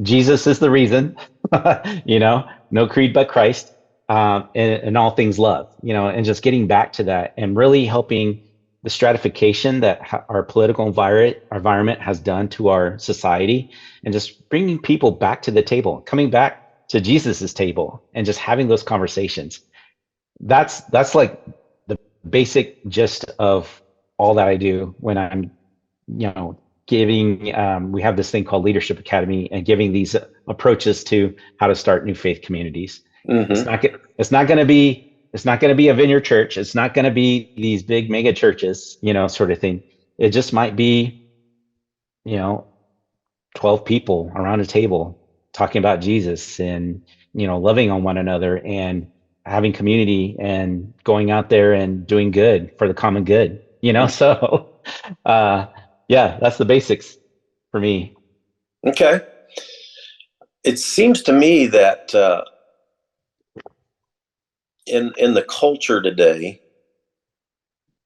Jesus is the reason, no creed but Christ. and all things love, and just getting back to that and really helping the stratification that our political environment has done to our society, and just bringing people back to the table, coming back to Jesus's table, and just having those conversations. That's like the basic gist of all that I do when I'm, giving. We have this thing called Leadership Academy, and giving these approaches to how to start new faith communities. Mm-hmm. It's not going to be a vineyard church. It's not going to be these big mega churches, sort of thing. It just might be, 12 people around a table talking about Jesus, and, loving on one another, and having community, and going out there and doing good for the common good, so, yeah, that's the basics for me. Okay. It seems to me that in the culture today,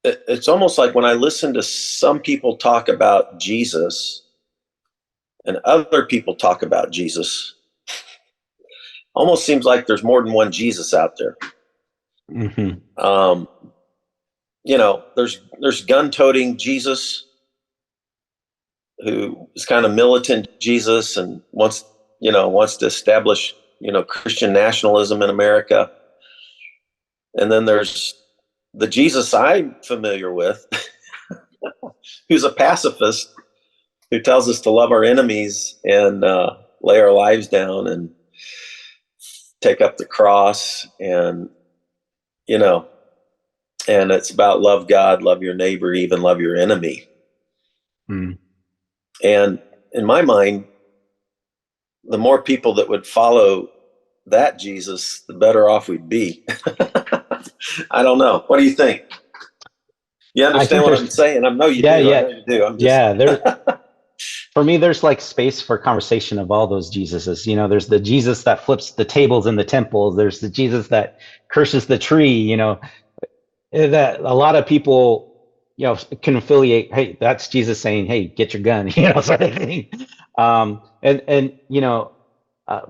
it's almost like when I listen to some people talk about Jesus and other people talk about Jesus, almost seems like there's more than one Jesus out there. Mm-hmm. There's gun-toting Jesus, who is kind of militant Jesus and wants to establish, Christian nationalism in America. And then there's the Jesus I'm familiar with, who's a pacifist, who tells us to love our enemies and lay our lives down and take up the cross, and and it's about love God, love your neighbor, even love your enemy. Mm. And in my mind, the more people that would follow that Jesus, the better off we'd be. I don't know. What do you think? You understand what I'm saying? I know you do. Yeah. I know you do. I'm just... Yeah, for me, there's like space for conversation of all those Jesuses. There's the Jesus that flips the tables in the temple. There's the Jesus that curses the tree. That a lot of people, can affiliate. Hey, that's Jesus saying, "Hey, get your gun," sort of thing.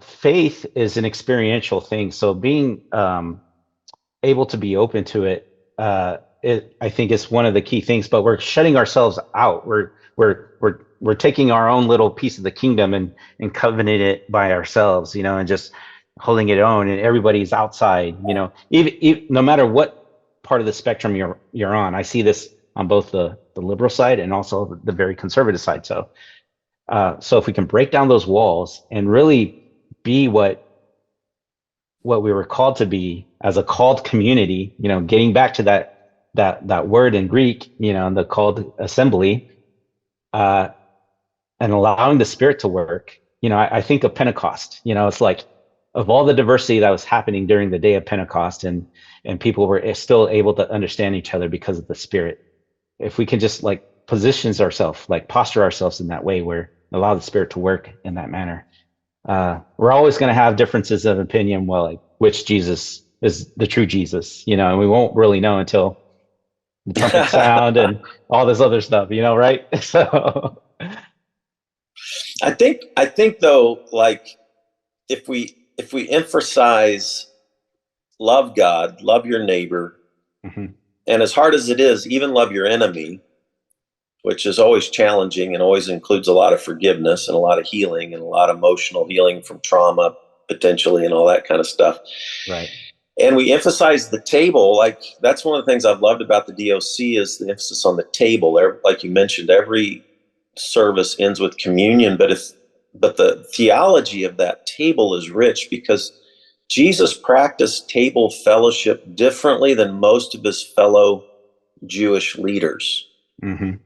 Faith is an experiential thing. So being able to be open to it, I think is one of the key things. But we're shutting ourselves out. We're taking our own little piece of the kingdom and covenant it by ourselves, and just holding it own, and everybody's outside, even no matter what part of the spectrum you're on. I see this on both the liberal side and also the very conservative side. So if we can break down those walls and really be what we were called to be as a called community, getting back to that word in Greek, the called assembly, and allowing the Spirit to work. I think of Pentecost. It's like, of all the diversity that was happening during the day of Pentecost, and people were still able to understand each other because of the Spirit. If we can just like posture ourselves in that way, where allow the Spirit to work in that manner, we're always going to have differences of opinion. Well, like, which Jesus is the true Jesus, and we won't really know until the trumpet sound and all this other stuff, right? So I think though, like, if we emphasize love God, love your neighbor, mm-hmm. and as hard as it is, even love your enemy, which is always challenging and always includes a lot of forgiveness and a lot of healing and a lot of emotional healing from trauma potentially and all that kind of stuff. Right. And we emphasize the table. Like, that's one of the things I've loved about the DOC is the emphasis on the table. Like you mentioned, every service ends with communion, but the theology of that table is rich, because Jesus practiced table fellowship differently than most of his fellow Jewish leaders. Mm-hmm.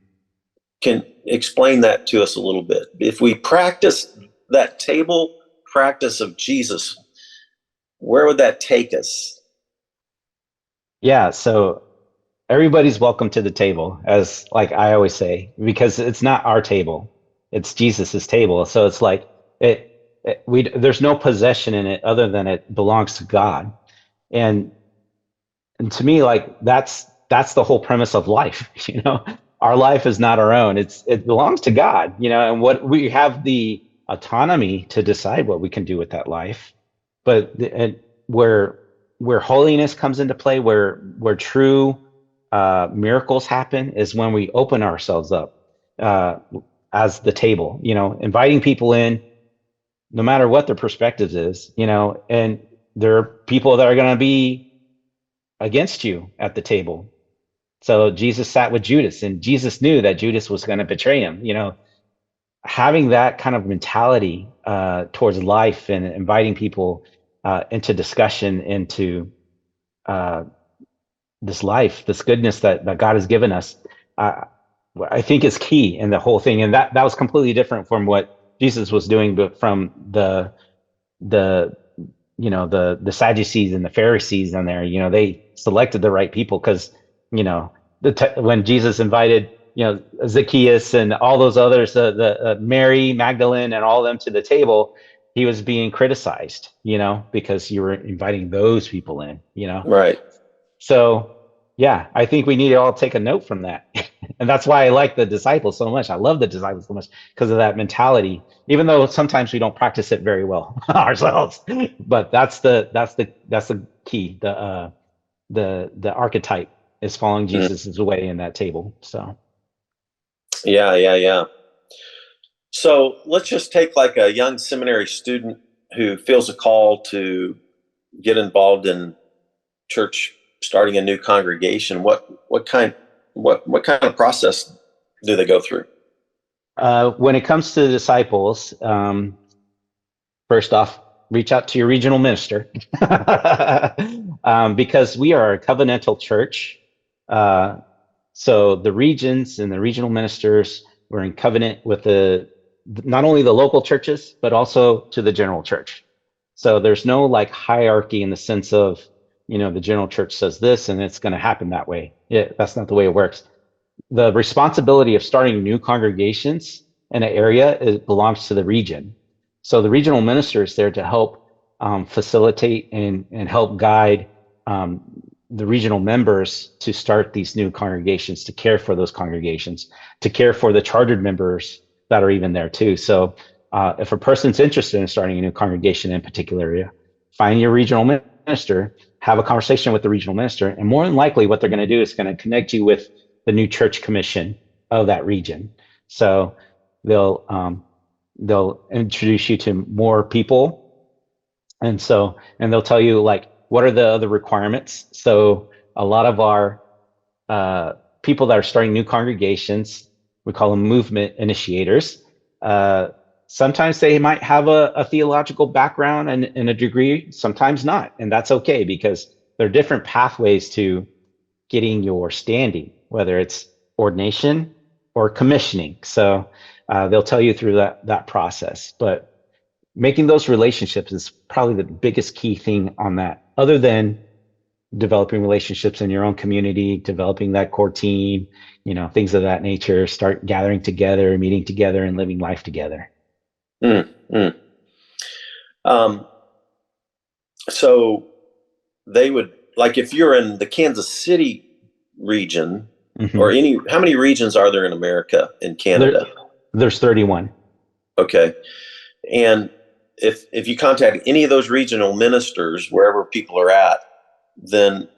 Can explain that to us a little bit. If we practice that table practice of Jesus, where would that take us? Yeah, so everybody's welcome to the table, as like I always say, because it's not our table, it's Jesus's table. So it's like there's no possession in it other than it belongs to God. And to me, like, that's the whole premise of life. Our life is not our own. It belongs to God, and what we have the autonomy to decide what we can do with that life. But where where holiness comes into play, where true miracles happen, is when we open ourselves up as the table. Inviting people in, no matter what their perspectives is. And there are people that are going to be against you at the table. So Jesus sat with Judas, and Jesus knew that Judas was going to betray him. Having that kind of mentality towards life and inviting people into discussion, into this life, this goodness that God has given us, I think is key in the whole thing. And that was completely different from what Jesus was doing, but from the the Sadducees and the Pharisees in there. They selected the right people because when Jesus invited Zacchaeus and all those others, the Mary Magdalene and all of them to the table, he was being criticized, because you were inviting those people in. Right. So yeah, I think we need to all take a note from that. And that's why I like the disciples so much. I love the disciples so much because of that mentality, even though sometimes we don't practice it very well ourselves. But that's the key. The archetype is following Jesus's way in that table. So Yeah. So let's just take like a young seminary student who feels a call to get involved in church, starting a new congregation. What kind of process do they go through? When it comes to the disciples, first off, reach out to your regional minister because we are a covenantal church. So the regions and the regional ministers, we're in covenant with not only the local churches, but also to the general church. So there's no like hierarchy in the sense of, the general church says this and it's going to happen that way. That's not the way it works. The responsibility of starting new congregations in an area belongs to the region. So the regional minister is there to help facilitate and help guide the regional members to start these new congregations, to care for those congregations, to care for the chartered members that are even there too. So if a person's interested in starting a new congregation in a particular area, find your regional minister, have a conversation with the regional minister, and more than likely what they're going to do is going to connect you with the new church commission of that region. So they'll introduce you to more people, and they'll tell you like what are the other requirements. So a lot of our people that are starting new congregations, we call them movement initiators. Sometimes they might have a theological background and a degree, sometimes not, and that's okay because there are different pathways to getting your standing, whether it's ordination or commissioning. So they'll tell you through that process. But making those relationships is probably the biggest key thing on that, other than developing relationships in your own community, developing that core team, things of that nature, start gathering together, meeting together, and living life together. So they would, like, if you're in the Kansas City region, or how many regions are there in America, in Canada? There's 31. Okay. And if you contact any of those regional ministers, wherever people are at, then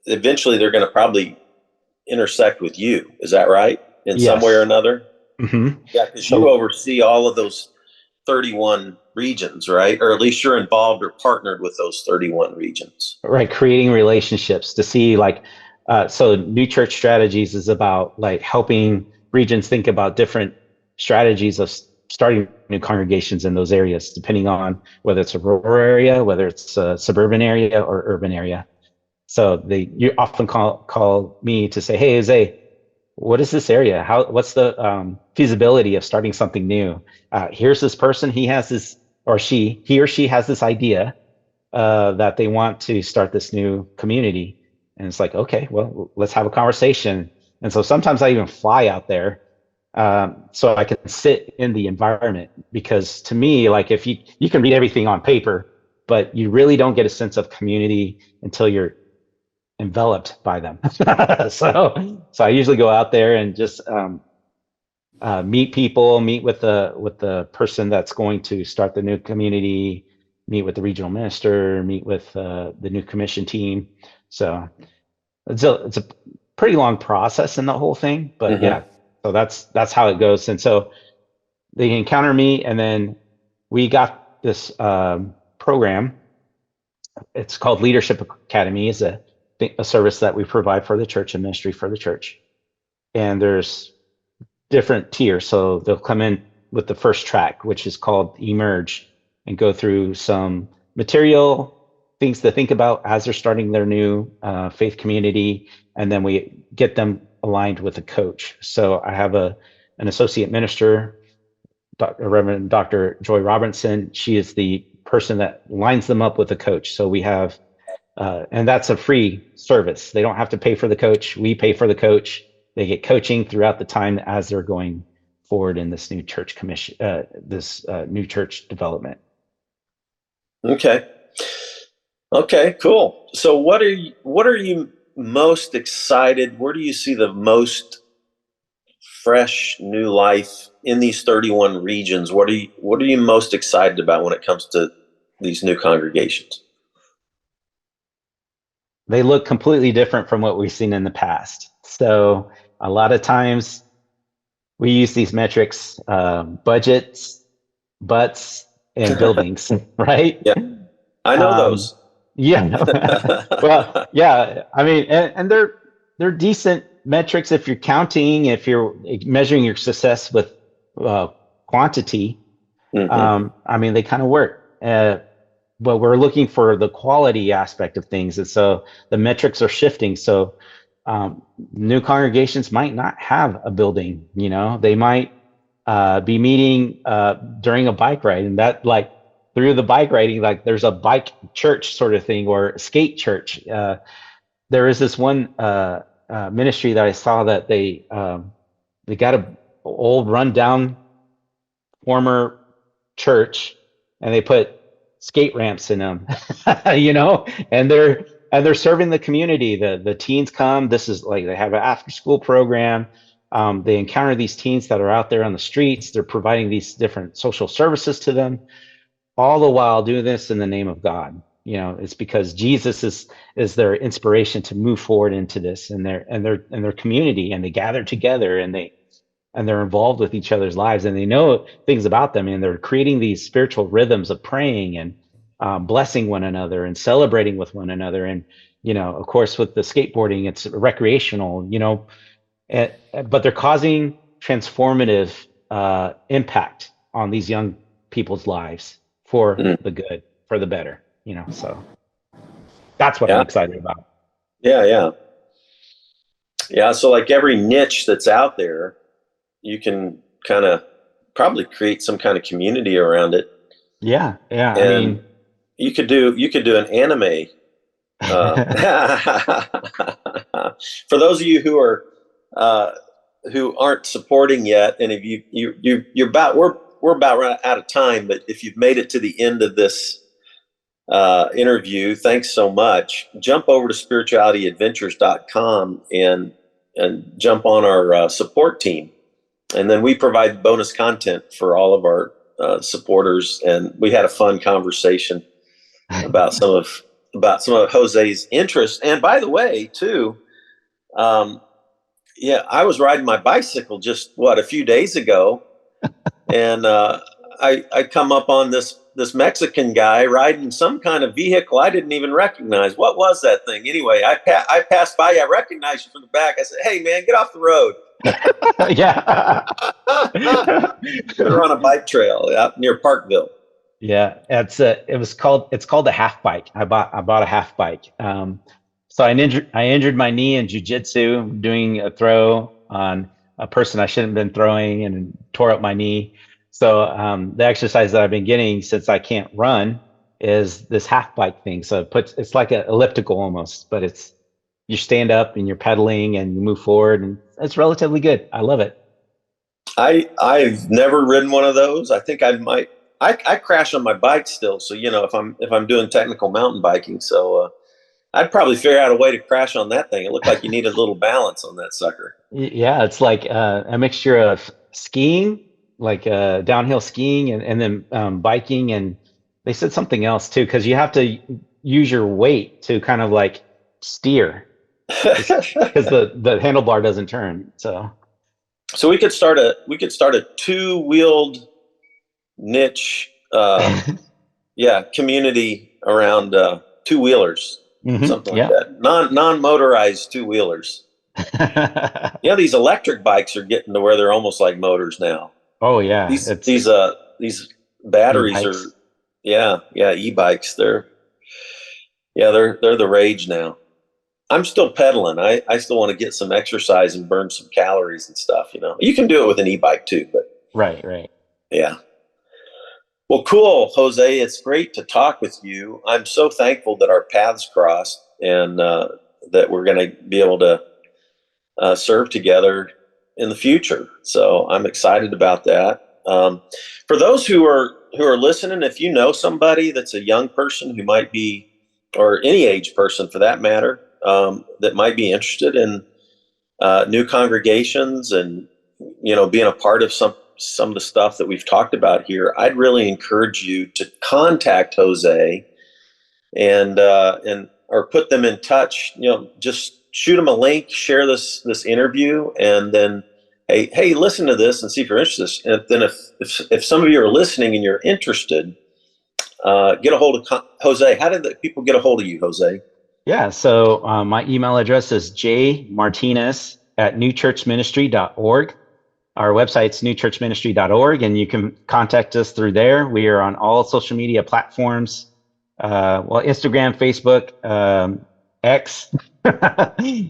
eventually they're going to probably intersect with you. Is that right? In some way or another? Yeah, because you oversee all of those 31 regions, right? Or at least you're involved or partnered with those 31 regions. Right. Creating relationships to see so New Church Strategies is about like helping regions think about different strategies of starting new congregations in those areas, depending on whether it's a rural area, whether it's a suburban area or urban area. So you often call me to say, hey, Jose, what is this area? What's the feasibility of starting something new? Here's this person, he or she has this idea that they want to start this new community. And it's like, okay, well, let's have a conversation. And so sometimes I even fly out there so I can sit in the environment, because to me, like, if you can read everything on paper, but you really don't get a sense of community until you're enveloped by them. So I usually go out there and just meet people, meet with the person that's going to start the new community, meet with the regional minister, meet with the new commission team. So it's a pretty long process in the whole thing, but Hmm. yeah. So that's how it goes. And so they encounter me, and then we got this program. It's called Leadership Academy. Is a service that we provide for the church, a ministry for the church. And there's different tiers. So they'll come in with the first track, which is called Emerge, and go through some material, things to think about as they're starting their new faith community. And then we get them aligned with a coach. So I have an associate minister, Reverend Dr. Joy Robinson. She is the person that lines them up with a coach. So we have, and that's a free service. They don't have to pay for the coach. We pay for the coach. They get coaching throughout the time as they're going forward in this new church commission, this new church development. Okay. Okay, cool. So what are you most excited? Where do you see the most fresh new life in these 31 regions? What are you most excited about when it comes to these new congregations? They look completely different from what we've seen in the past. So a lot of times we use these metrics, budgets, butts, and buildings, right? Yeah, I know those. Yeah. Well, yeah. I mean, and they're decent metrics if you're counting, if you're measuring your success with quantity. Mhm. I mean, they kind of work. But we're looking for the quality aspect of things, and so the metrics are shifting. So new congregations might not have a building. You know, they might be meeting during a bike ride, and that like through the bike riding, like there's a bike church sort of thing or skate church. There is this one ministry that I saw that they got a old rundown former church, and they put skate ramps in them, you know, and they're serving the community. The teens come. This is like they have an after school program. They encounter these teens that are out there on the streets. They're providing these different social services to them, all the while doing this in the name of God. You know, it's because Jesus is their inspiration to move forward into this, and their community, and they gather together, and they're involved with each other's lives, and they know things about them, and they're creating these spiritual rhythms of praying and blessing one another and celebrating with one another. And you know, of course, with the skateboarding, it's recreational, you know, but they're causing transformative impact on these young people's lives for Mm. the good, for the better, you know. So that's what I'm Yeah, excited about. yeah. Yeah, so like every niche that's out there, you can kind of probably create some kind of community around it. Yeah. I And mean, you could do an anime. Uh, for those of you uh, who aren't supporting yet, and if you're about we're about run out of time, but if you've made it to the end of this interview, thanks so much. Jump over to spiritualityadventures.com and jump on our support team, and then we provide bonus content for all of our supporters. And we had a fun conversation about some of Jose's interests. And by the way, too, um, yeah, I was riding my bicycle just a few days ago, and I come up on this Mexican guy riding some kind of vehicle I didn't even recognize. What was that thing? Anyway, I passed by. I recognized you from the back. I said, "Hey, man, get off the road." yeah. We were on a bike trail out near Parkville. Yeah, it's called a half bike. I bought a half bike. So I injured my knee in jujitsu doing a throw on a person I shouldn't have been throwing, and tore up my knee. So the exercise that I've been getting since I can't run is this half bike thing. So it's like an elliptical almost, but it's you stand up and you're pedaling and you move forward, and it's relatively good. I love it. I've never ridden one of those. I think I might. I crash on my bike still, so if I'm doing technical mountain biking, so I'd probably figure out a way to crash on that thing. It looked like you needed a little balance on that sucker. Yeah, it's like a mixture of skiing, like downhill skiing, and then biking, and they said something else too, because you have to use your weight to kind of like steer, because the handlebar doesn't turn. So So we could start a two-wheeled niche, community around two-wheelers, something like yeah. that. Non-motorized two-wheelers. Yeah, these electric bikes are getting to where they're almost like motors now. Oh yeah, These it's these these batteries are, e-bikes. e-bikes. They're the rage now. I'm still pedaling. I still want to get some exercise and burn some calories and stuff. You can do it with an e-bike too, but Right, right. yeah. Well, cool, Jose. It's great to talk with you. I'm so thankful that our paths crossed, and that we're going to be able to serve together in the future. So I'm excited about that. For those who are listening, if you know somebody that's a young person who might be, or any age person for that matter, that might be interested in new congregations and being a part of some of the stuff that we've talked about here, I'd really encourage you to contact Jose and or put them in touch. Just shoot them a link, share this interview, and then hey, listen to this and see if you're interested. And then if some of you are listening and you're interested, get a hold of Jose. How did the people get a hold of you, Jose? Yeah, so my email address is jmartinez@newchurchministry.org. Our website's newchurchministry.org, and you can contact us through there. We are on all social media platforms, Instagram, Facebook, X,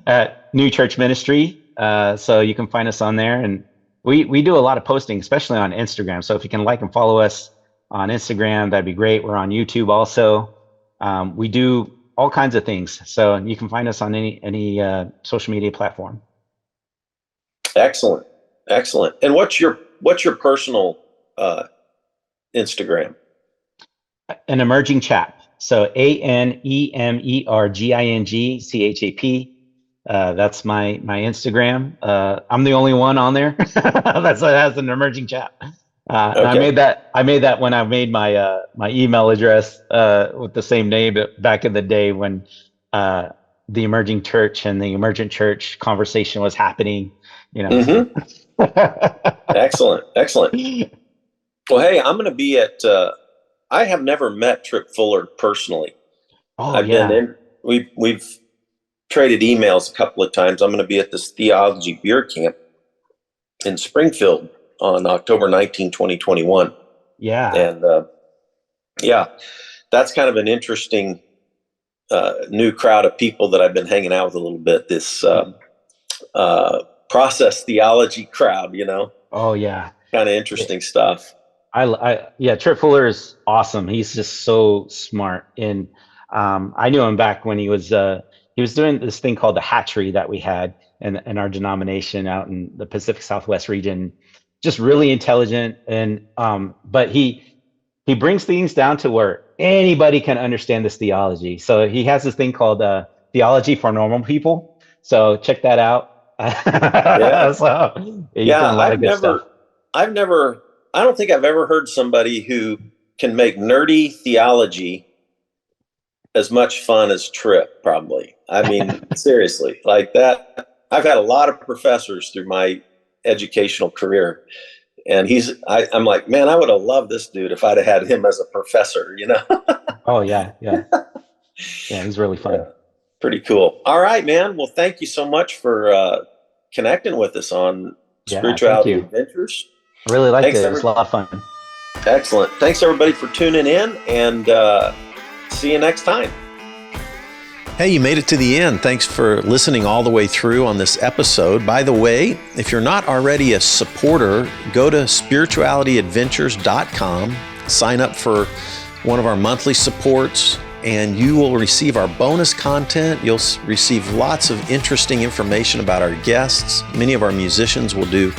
at New Church Ministry. So you can find us on there, and we do a lot of posting, especially on Instagram. So if you can like and follow us on Instagram, that'd be great. We're on YouTube also. We do all kinds of things, so you can find us on any social media platform. Excellent. And what's your personal Instagram? An Emerging Chap. So ANEMERGINGCHAP. That's my Instagram. I'm the only one on there that has an Emerging Chap. And Okay. I made that when I made my my email address with the same name back in the day when the emerging church and the emergent church conversation was happening. Mm-hmm. Excellent. Well, hey, I'm going to be at. I have never met Trip Fuller personally. Oh, I've yeah. been in. We've traded emails a couple of times. I'm going to be at this theology beer camp in Springfield on October 19, 2021. Yeah. And that's kind of an interesting new crowd of people that I've been hanging out with a little bit. This process theology crowd, Oh, yeah. kind of interesting stuff. Trip Fuller is awesome. He's just so smart. And I knew him back when he was doing this thing called the hatchery that we had in our denomination out in the Pacific Southwest region. Just really intelligent, and but he brings things down to where anybody can understand this theology. So he has this thing called theology for normal people. So check that out. Yeah. So he's doing a lot of good stuff. I don't think I've ever heard somebody who can make nerdy theology as much fun as Trip, probably. I mean, seriously, like that. I've had a lot of professors through my educational career, and I'm like, man, I would have loved this dude if I'd have had him as a professor, Oh, yeah. He's really fun. Yeah. Pretty cool. All right, man. Well, thank you so much for connecting with us on Spirituality Adventures. I really liked Thanks, it. It was a lot of fun. Excellent. Thanks, everybody, for tuning in, and see you next time. Hey, you made it to the end. Thanks for listening all the way through on this episode. By the way, if you're not already a supporter, go to spiritualityadventures.com, sign up for one of our monthly supports, and you will receive our bonus content. You'll receive lots of interesting information about our guests. Many of our musicians will do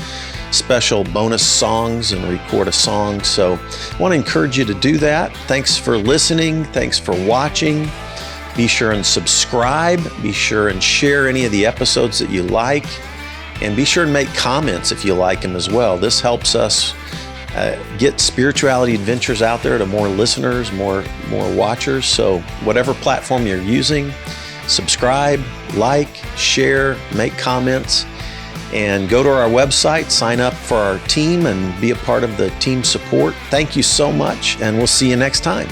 special bonus songs and record a song. So I want to encourage you to do that. Thanks for listening. Thanks for watching. Be sure and subscribe. Be sure and share any of the episodes that you like. And be sure and make comments if you like them as well. This helps us get Spirituality Adventures out there to more listeners, more watchers. So whatever platform you're using, subscribe, like, share, make comments, and go to our website, sign up for our team, and be a part of the team support. Thank you so much, and we'll see you next time.